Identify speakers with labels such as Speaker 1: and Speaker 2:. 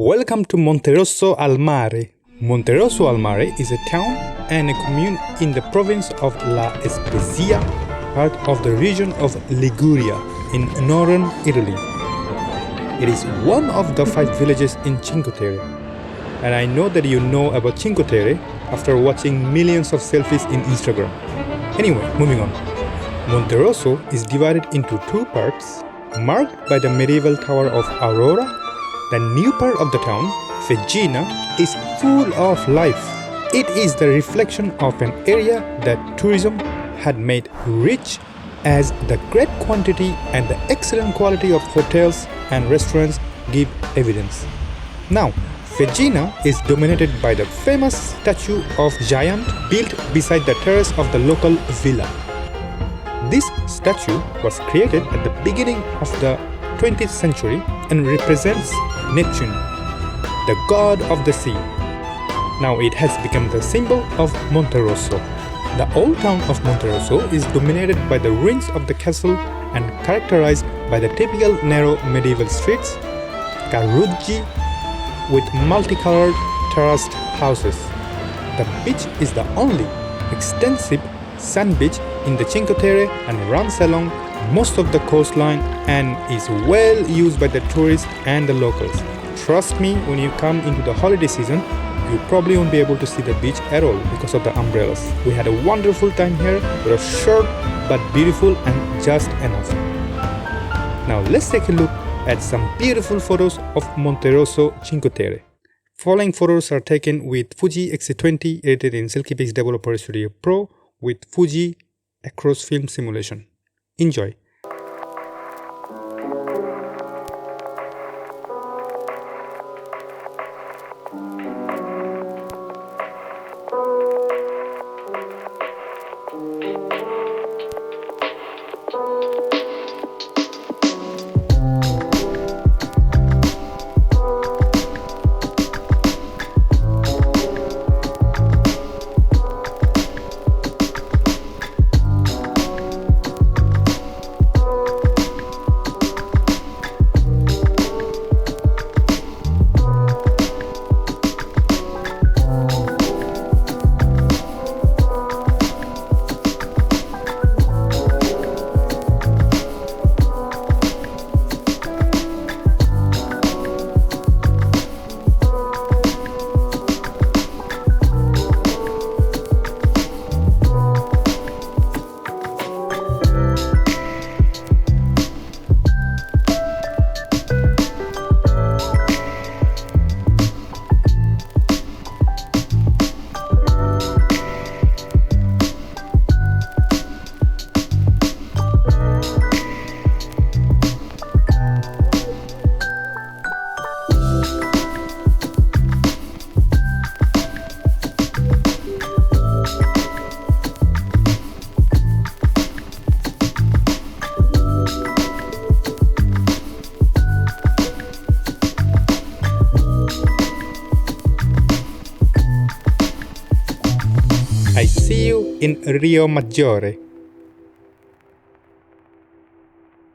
Speaker 1: Welcome to Monterosso al Mare. Monterosso al Mare is a town and a commune in the province of La Spezia, part of the region of Liguria in northern Italy. It is one of the 5 villages in Cinque Terre. And I know that you know about Cinque Terre after watching millions of selfies in Instagram. Anyway, moving on. Monterosso is divided into 2 parts, marked by the medieval tower of Aurora. The new part of the town, Fegina, is full of life. It is the reflection of an area that tourism had made rich, as the great quantity and the excellent quality of hotels and restaurants give evidence. Now, Fegina is dominated by the famous statue of giant built beside the terrace of the local villa. This statue was created at the beginning of the 20th century and represents Neptune, the god of the sea. Now it has become the symbol of Monterosso. The old town of Monterosso is dominated by the ruins of the castle and characterized by the typical narrow medieval streets, carruggi with multicolored terraced houses. The beach is the only extensive sand beach in the Cinque Terre and runs along most of the coastline and is well used by the tourists and the locals. Trust me, when you come into the holiday season, you probably won't be able to see the beach at all because of the umbrellas. We had a wonderful time here. It was short but beautiful and just enough. Now let's take a look at some beautiful photos of Monterosso Cinque Terre. Following photos are taken with Fuji X20 edited in Silkypix Developer Studio Pro with Fuji Acros Film Simulation. Enjoy! I see you in Rio Maggiore.